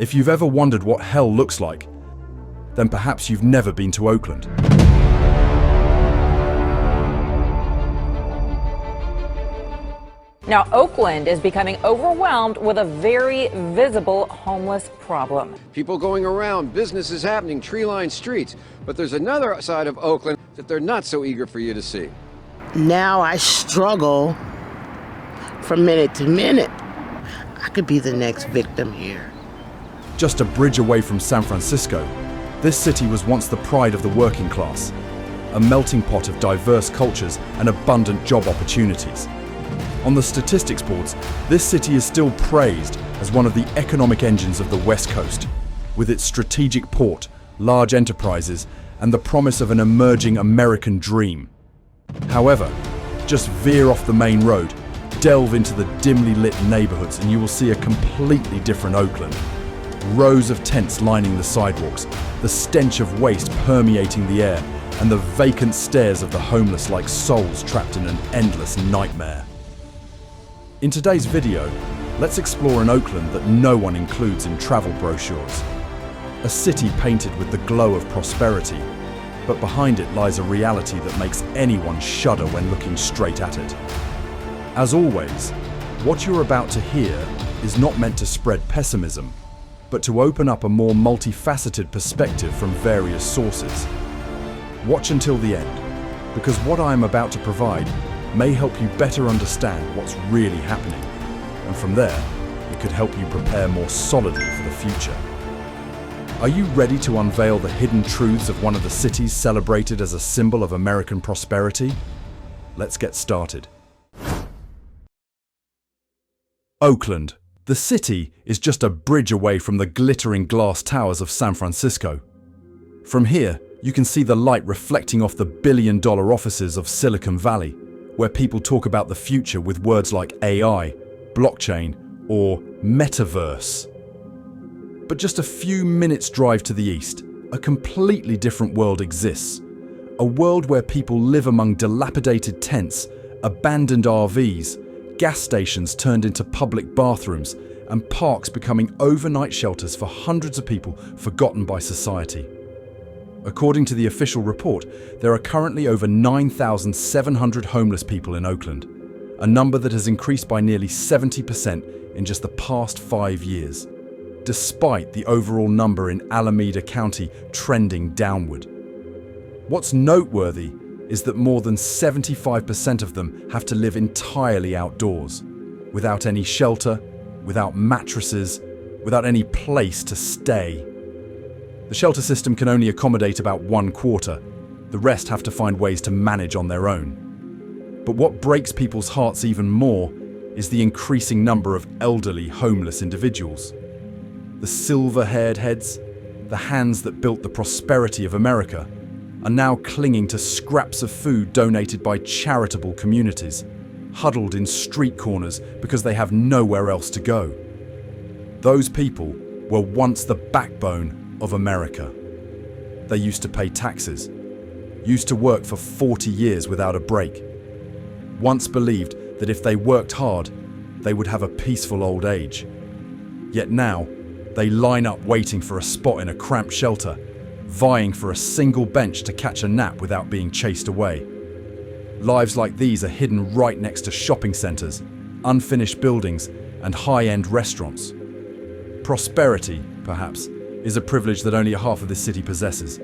If you've ever wondered what hell looks like, then perhaps you've never been to Oakland. Now, Oakland is becoming overwhelmed with a very visible homeless problem. People going around, businesses happening, tree-lined streets. But there's another side of Oakland that they're not so eager for you to see. Now I struggle from minute to minute. I could be the next victim here. Just a bridge away from San Francisco, this city was once the pride of the working class, a melting pot of diverse cultures and abundant job opportunities. On the statistics boards, this city is still praised as one of the economic engines of the West Coast, with its strategic port, large enterprises, and the promise of an emerging American dream. However, just veer off the main road, delve into the dimly lit neighborhoods, and you will see a completely different Oakland. Rows of tents lining the sidewalks, the stench of waste permeating the air, and the vacant stares of the homeless like souls trapped in an endless nightmare. In today's video, let's explore an Oakland that no one includes in travel brochures. A city painted with the glow of prosperity, but behind it lies a reality that makes anyone shudder when looking straight at it. As always, what you're about to hear is not meant to spread pessimism, but to open up a more multifaceted perspective from various sources. Watch until the end, because what I am about to provide may help you better understand what's really happening, and from there, it could help you prepare more solidly for the future. Are you ready to unveil the hidden truths of one of the cities celebrated as a symbol of American prosperity? Let's get started. Oakland. The city is just a bridge away from the glittering glass towers of San Francisco. From here, you can see the light reflecting off the billion-dollar offices of Silicon Valley, where people talk about the future with words like AI, blockchain, or metaverse. But just a few minutes' drive to the east, a completely different world exists. A world where people live among dilapidated tents, abandoned RVs, gas stations turned into public bathrooms, and parks becoming overnight shelters for hundreds of people forgotten by society. According to the official report, there are currently over 9,700 homeless people in Oakland, a number that has increased by nearly 70% in just the past 5 years, despite the overall number in Alameda County trending downward. What's noteworthy is that more than 75% of them have to live entirely outdoors, without any shelter, without mattresses, without any place to stay. The shelter system can only accommodate about 1/4. The rest have to find ways to manage on their own. But what breaks people's hearts even more is the increasing number of elderly homeless individuals. The silver-haired heads, the hands that built the prosperity of America, are now clinging to scraps of food donated by charitable communities, huddled in street corners because they have nowhere else to go. Those people were once the backbone of America. They used to pay taxes, used to work for 40 years without a break, once believed that if they worked hard, they would have a peaceful old age. Yet now, they line up waiting for a spot in a cramped shelter, vying for a single bench to catch a nap without being chased away. Lives like these are hidden right next to shopping centers, unfinished buildings, and high-end restaurants. Prosperity, perhaps, is a privilege that only half of this city possesses.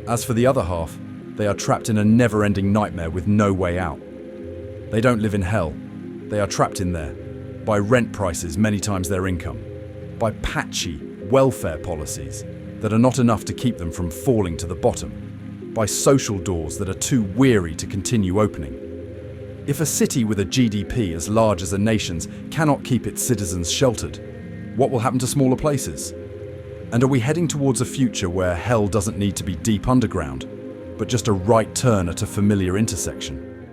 As for the other half, they are trapped in a never-ending nightmare with no way out. They don't live in hell. They are trapped in there, by rent prices many times their income, by patchy welfare policies that are not enough to keep them from falling to the bottom, by social doors that are too weary to continue opening. If a city with a GDP as large as a nation's cannot keep its citizens sheltered, what will happen to smaller places? And are we heading towards a future where hell doesn't need to be deep underground, but just a right turn at a familiar intersection?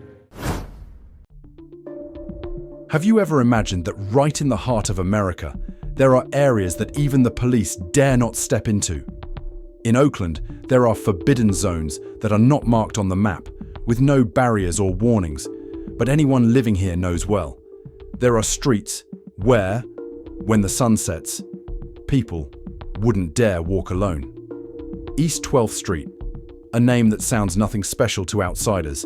Have you ever imagined that right in the heart of America, there are areas that even the police dare not step into? In Oakland, there are forbidden zones that are not marked on the map, with no barriers or warnings, but anyone living here knows well. There are streets where, when the sun sets, people wouldn't dare walk alone. East 12th Street, a name that sounds nothing special to outsiders,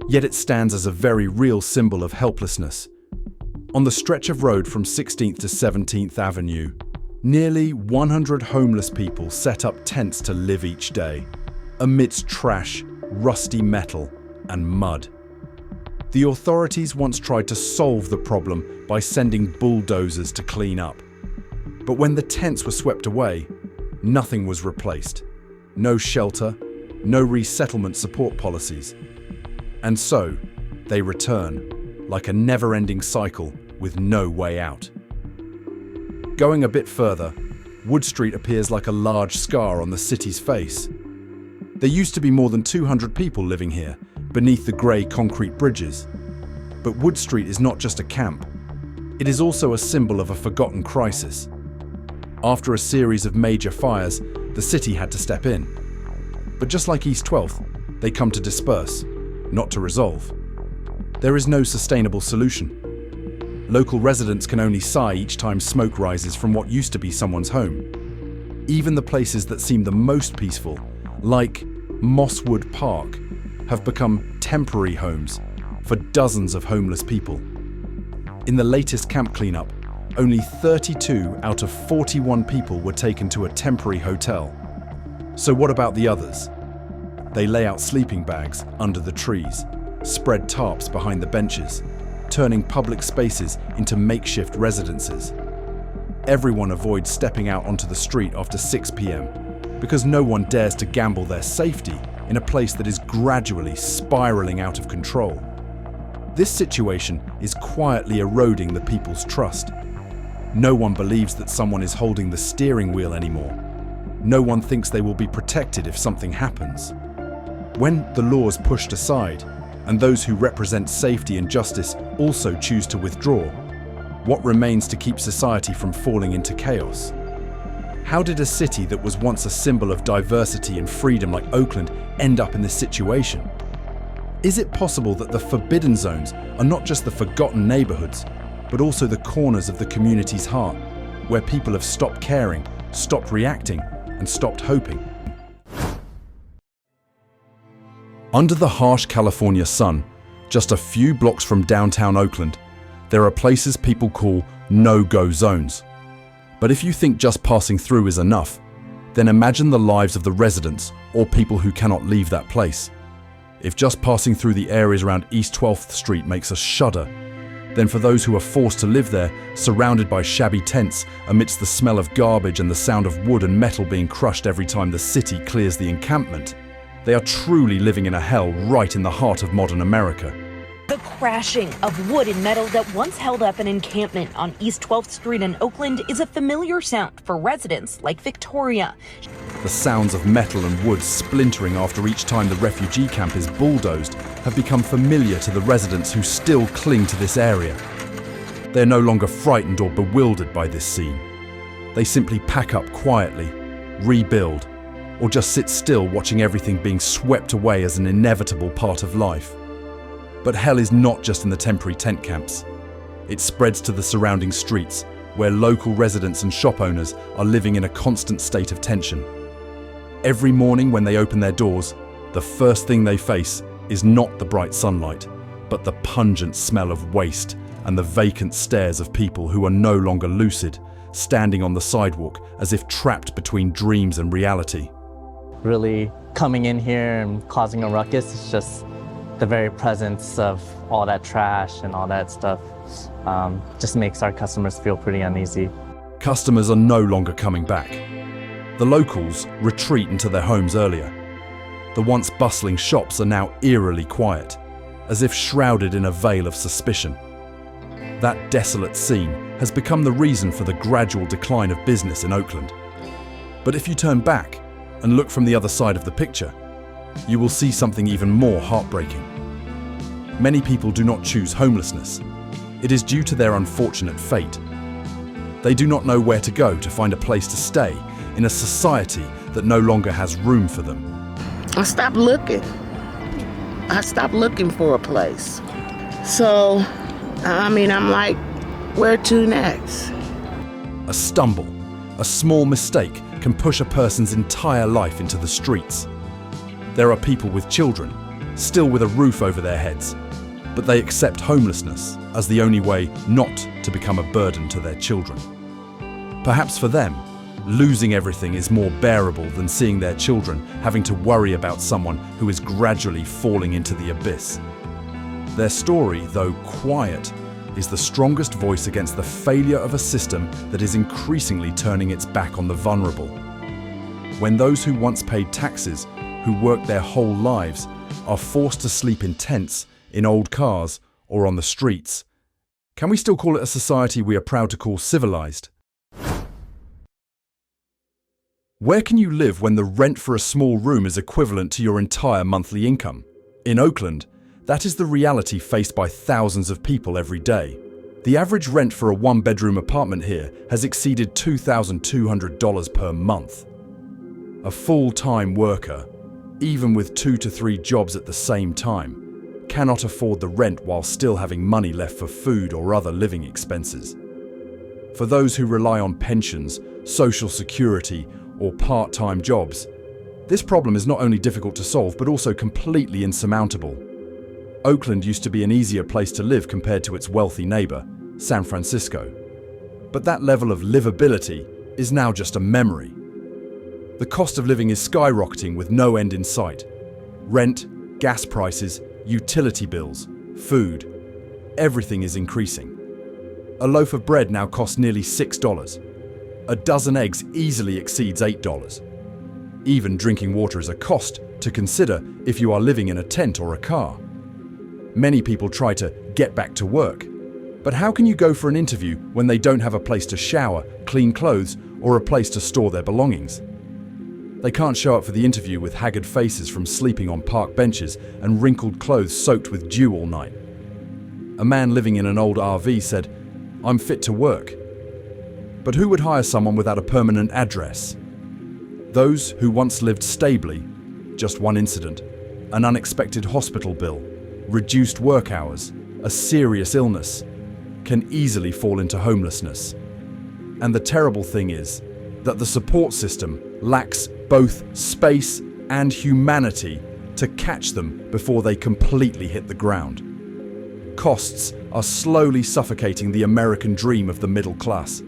yet it stands as a very real symbol of helplessness. On the stretch of road from 16th to 17th Avenue, nearly 100 homeless people set up tents to live each day, amidst trash, rusty metal, and mud. The authorities once tried to solve the problem by sending bulldozers to clean up. But when the tents were swept away, nothing was replaced. No shelter, no resettlement support policies. And so, they return, like a never-ending cycle with no way out. Going a bit further, Wood Street appears like a large scar on the city's face. There used to be more than 200 people living here, beneath the grey concrete bridges. But Wood Street is not just a camp. It is also a symbol of a forgotten crisis. After a series of major fires, the city had to step in. But just like East 12th, they come to disperse, not to resolve. There is no sustainable solution. Local residents can only sigh each time smoke rises from what used to be someone's home. Even the places that seem the most peaceful, like Mosswood Park, have become temporary homes for dozens of homeless people. In the latest camp cleanup, only 32 out of 41 people were taken to a temporary hotel. So what about the others? They lay out sleeping bags under the trees, spread tarps behind the benches, turning public spaces into makeshift residences. Everyone avoids stepping out onto the street after 6 p.m. because no one dares to gamble their safety in a place that is gradually spiraling out of control. This situation is quietly eroding the people's trust. No one believes that someone is holding the steering wheel anymore. No one thinks they will be protected if something happens. When the law is pushed aside, and those who represent safety and justice also choose to withdraw, what remains to keep society from falling into chaos? How did a city that was once a symbol of diversity and freedom like Oakland end up in this situation? Is it possible that the forbidden zones are not just the forgotten neighborhoods, but also the corners of the community's heart, where people have stopped caring, stopped reacting, and stopped hoping? Under the harsh California sun, just a few blocks from downtown Oakland, there are places people call no-go zones. But if you think just passing through is enough, then imagine the lives of the residents or people who cannot leave that place. If just passing through the areas around East 12th Street makes us shudder, then for those who are forced to live there, surrounded by shabby tents, amidst the smell of garbage and the sound of wood and metal being crushed every time the city clears the encampment, they are truly living in a hell right in the heart of modern America. The crashing of wood and metal that once held up an encampment on East 12th Street in Oakland is a familiar sound for residents like Victoria. The sounds of metal and wood splintering after each time the refugee camp is bulldozed have become familiar to the residents who still cling to this area. They're no longer frightened or bewildered by this scene. They simply pack up quietly, rebuild, or just sit still watching everything being swept away as an inevitable part of life. But hell is not just in the temporary tent camps. It spreads to the surrounding streets, where local residents and shop owners are living in a constant state of tension. Every morning when they open their doors, the first thing they face is not the bright sunlight, but the pungent smell of waste and the vacant stares of people who are no longer lucid, standing on the sidewalk as if trapped between dreams and reality. Really coming in here and causing a ruckus, it's just the very presence of all that trash and all that stuff just makes our customers feel pretty uneasy. Customers are no longer coming back. The locals retreat into their homes earlier. The once bustling shops are now eerily quiet, as if shrouded in a veil of suspicion. That desolate scene has become the reason for the gradual decline of business in Oakland. But if you turn back and look from the other side of the picture, you will see something even more heartbreaking. Many people do not choose homelessness. It is due to their unfortunate fate. They do not know where to go to find a place to stay in a society that no longer has room for them. I stopped looking. I stopped looking for a place. So, I'm like, where to next? A stumble, A small mistake can push a person's entire life into the streets. There are people with children, still with a roof over their heads, but they accept homelessness as the only way not to become a burden to their children. Perhaps for them, losing everything is more bearable than seeing their children having to worry about someone who is gradually falling into the abyss. Their story, though quiet, is the strongest voice against the failure of a system that is increasingly turning its back on the vulnerable. When those who once paid taxes, who worked their whole lives, are forced to sleep in tents, in old cars, or on the streets, can we still call it a society we are proud to call civilized? Where can you live when the rent for a small room is equivalent to your entire monthly income? In Oakland, that is the reality faced by thousands of people every day. The average rent for a one-bedroom apartment here has exceeded $2,200 per month. A full-time worker, even with 2 to 3 jobs at the same time, cannot afford the rent while still having money left for food or other living expenses. For those who rely on pensions, social security, or part-time jobs, this problem is not only difficult to solve but also completely insurmountable. Oakland used to be an easier place to live compared to its wealthy neighbor, San Francisco. But that level of livability is now just a memory. The cost of living is skyrocketing with no end in sight. Rent, gas prices, utility bills, food, everything is increasing. A loaf of bread now costs nearly $6. A dozen eggs easily exceeds $8. Even drinking water is a cost to consider if you are living in a tent or a car. Many people try to get back to work. But how can you go for an interview when they don't have a place to shower, clean clothes, or a place to store their belongings? They can't show up for the interview with haggard faces from sleeping on park benches and wrinkled clothes soaked with dew all night. A man living in an old RV said, "I'm fit to work." But who would hire someone without a permanent address? Those who once lived stably, just one incident, an unexpected hospital bill, reduced work hours, a serious illness, can easily fall into homelessness. And the terrible thing is that the support system lacks both space and humanity to catch them before they completely hit the ground. Costs are slowly suffocating the American dream of the middle class.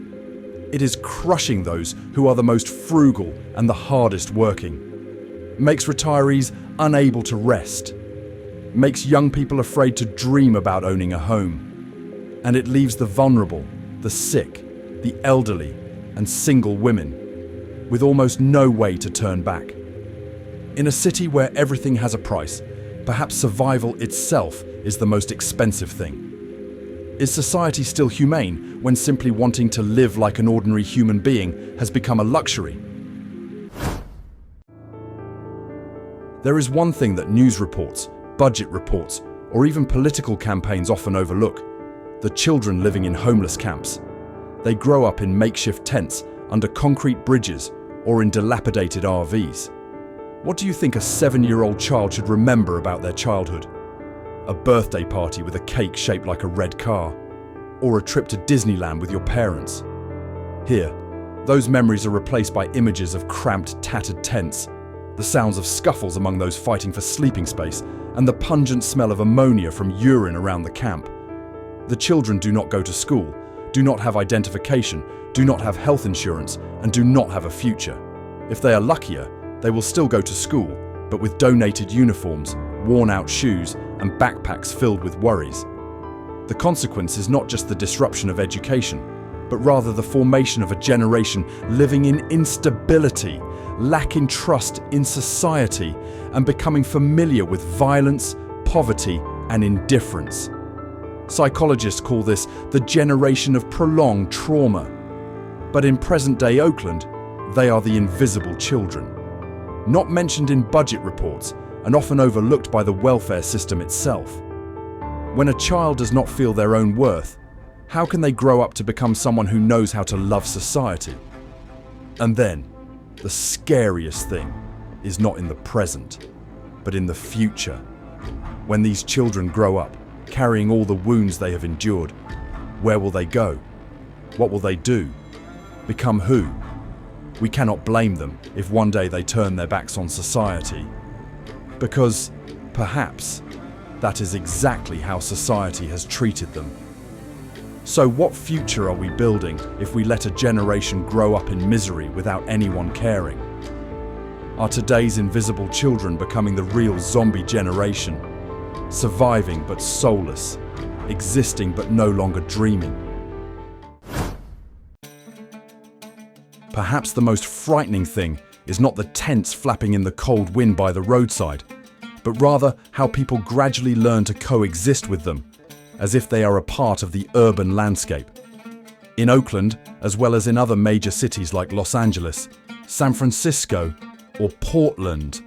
It is crushing those who are the most frugal and the hardest working. Makes retirees unable to rest. Makes young people afraid to dream about owning a home. And it leaves the vulnerable, the sick, the elderly, and single women with almost no way to turn back. In a city where everything has a price, perhaps survival itself is the most expensive thing. Is society still humane when simply wanting to live like an ordinary human being has become a luxury? There is one thing that news reports, budget reports, or even political campaigns often overlook: the children living in homeless camps. They grow up in makeshift tents, under concrete bridges, or in dilapidated RVs. What do you think a 7-year-old child should remember about their childhood? A birthday party with a cake shaped like a red car, or a trip to Disneyland with your parents. Here, those memories are replaced by images of cramped, tattered tents, the sounds of scuffles among those fighting for sleeping space, and the pungent smell of ammonia from urine around the camp. The children do not go to school, do not have identification, do not have health insurance, and do not have a future. If they are luckier, they will still go to school, but with donated uniforms, worn-out shoes, and backpacks filled with worries. The consequence is not just the disruption of education, but rather the formation of a generation living in instability, lacking trust in society, and becoming familiar with violence, poverty, and indifference. Psychologists call this the generation of prolonged trauma. But in present-day Oakland, they are the invisible children. Not mentioned in budget reports, and often overlooked by the welfare system itself. When a child does not feel their own worth, how can they grow up to become someone who knows how to love society? And then, the scariest thing is not in the present, but in the future. When these children grow up, carrying all the wounds they have endured, where will they go? What will they do? Become who? we cannot blame them if one day they turn their backs on society. Because, perhaps, that is exactly how society has treated them. So what future are we building if we let a generation grow up in misery without anyone caring? Are today's invisible children becoming the real zombie generation? Surviving but soulless, existing but no longer dreaming. Perhaps the most frightening thing is not the tents flapping in the cold wind by the roadside, but rather how people gradually learn to coexist with them, as if they are a part of the urban landscape. In Oakland, as well as in other major cities like Los Angeles, San Francisco, or Portland,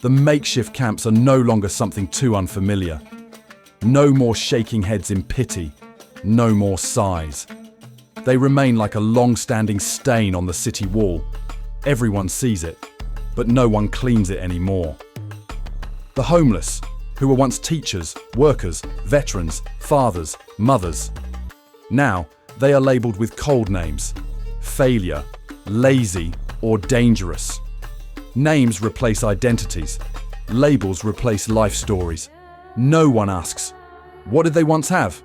the makeshift camps are no longer something too unfamiliar. No more shaking heads in pity, no more sighs. They remain like a long-standing stain on the city wall. Everyone sees it, but no one cleans it anymore. The homeless, who were once teachers, workers, veterans, fathers, mothers. Now, they are labelled with cold names: failure, lazy, or dangerous. Names replace identities. Labels replace life stories. No one asks, what did they once have?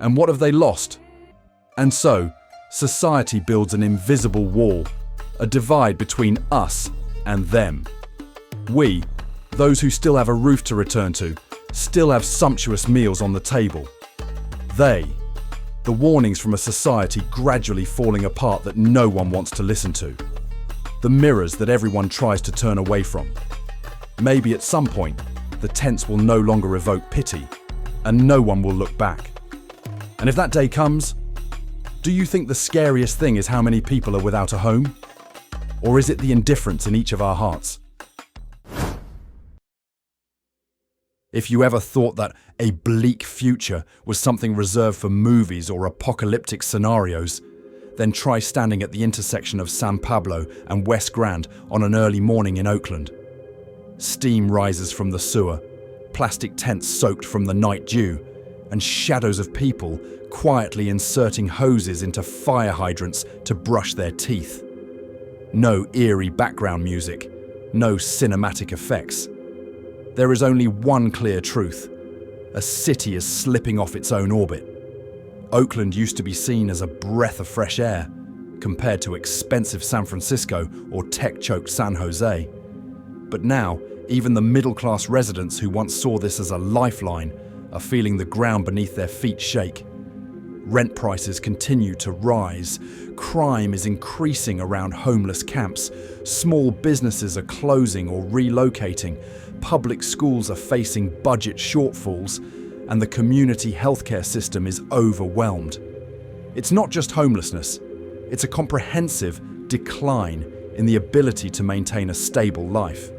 And what have they lost? And so, society builds an invisible wall, a divide between us and them. We, those who still have a roof to return to, still have sumptuous meals on the table. They, the warnings from a society gradually falling apart that no one wants to listen to. The mirrors that everyone tries to turn away from. Maybe at some point, the tents will no longer evoke pity, and no one will look back. And if that day comes, do you think the scariest thing is how many people are without a home? Or is it the indifference in each of our hearts? If you ever thought that a bleak future was something reserved for movies or apocalyptic scenarios, then try standing at the intersection of San Pablo and West Grand on an early morning in Oakland. Steam rises from the sewer, plastic tents soaked from the night dew, and shadows of people quietly inserting hoses into fire hydrants to brush their teeth. No eerie background music, no cinematic effects. There is only one clear truth. A city is slipping off its own orbit. Oakland used to be seen as a breath of fresh air, compared to expensive San Francisco or tech-choked San Jose. But now, even the middle-class residents who once saw this as a lifeline are feeling the ground beneath their feet shake. Rent prices continue to rise. Crime is increasing around homeless camps. Small businesses are closing or relocating. Public schools are facing budget shortfalls, and the community healthcare system is overwhelmed. It's not just homelessness, it's a comprehensive decline in the ability to maintain a stable life.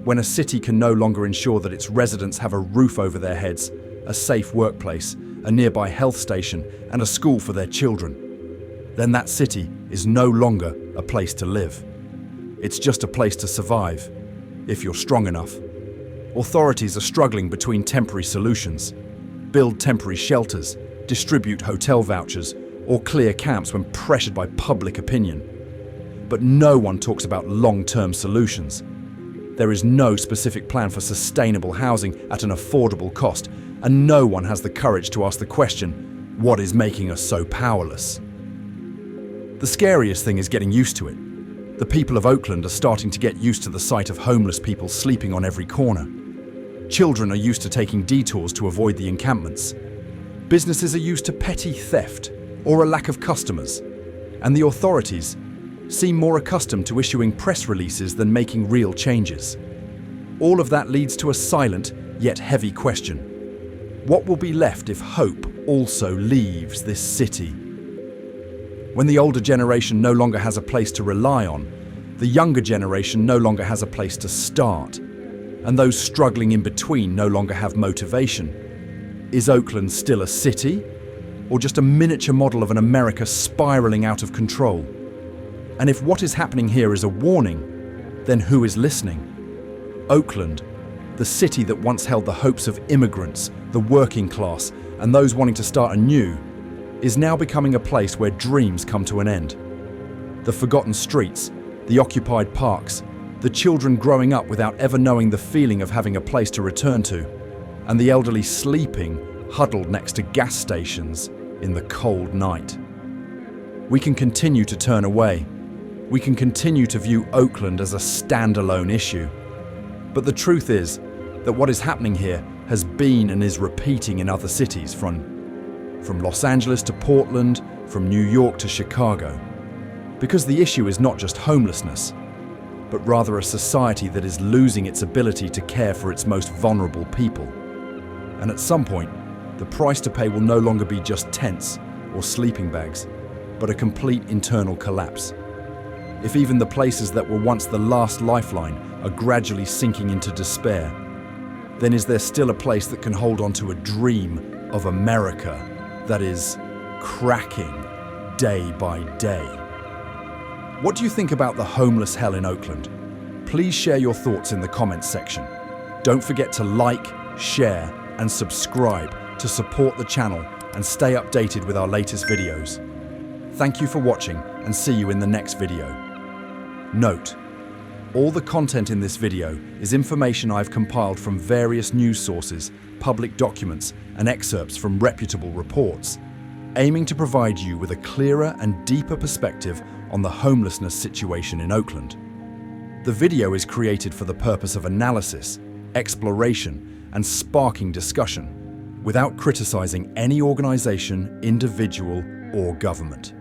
When a city can no longer ensure that its residents have a roof over their heads, a safe workplace, a nearby health station, and a school for their children, then that city is no longer a place to live. It's just a place to survive, if you're strong enough. Authorities are struggling between temporary solutions: build temporary shelters, distribute hotel vouchers, or clear camps when pressured by public opinion. But no one talks about long-term solutions. There is no specific plan for sustainable housing at an affordable cost, and no one has the courage to ask the question, what is making us so powerless? The scariest thing is getting used to it. The people of Oakland are starting to get used to the sight of homeless people sleeping on every corner. Children are used to taking detours to avoid the encampments. Businesses are used to petty theft or a lack of customers. And the authorities seem more accustomed to issuing press releases than making real changes. All of that leads to a silent yet heavy question. What will be left if hope also leaves this city? When the older generation no longer has a place to rely on, the younger generation no longer has a place to start, and those struggling in between no longer have motivation. Is Oakland still a city, or just a miniature model of an America spiraling out of control? And if what is happening here is a warning, then who is listening? Oakland, the city that once held the hopes of immigrants, the working class, and those wanting to start anew, is now becoming a place where dreams come to an end. The forgotten streets, the occupied parks, the children growing up without ever knowing the feeling of having a place to return to, and the elderly sleeping, huddled next to gas stations in the cold night. We can continue to turn away. We can continue to view Oakland as a standalone issue. But the truth is that what is happening here has been and is repeating in other cities, from Los Angeles to Portland, from New York to Chicago. Because the issue is not just homelessness, but rather a society that is losing its ability to care for its most vulnerable people. And at some point, the price to pay will no longer be just tents or sleeping bags, but a complete internal collapse. If even the places that were once the last lifeline are gradually sinking into despair, then is there still a place that can hold on to a dream of America that is cracking day by day? What do you think about the homeless hell in Oakland? Please share your thoughts in the comments section. Don't forget to like, share, and subscribe to support the channel and stay updated with our latest videos. Thank you for watching and see you in the next video. Note: all the content in this video is information I've compiled from various news sources, public documents, and excerpts from reputable reports, aiming to provide you with a clearer and deeper perspective on the homelessness situation in Oakland. The video is created for the purpose of analysis, exploration, and sparking discussion, without criticizing any organization, individual, or government.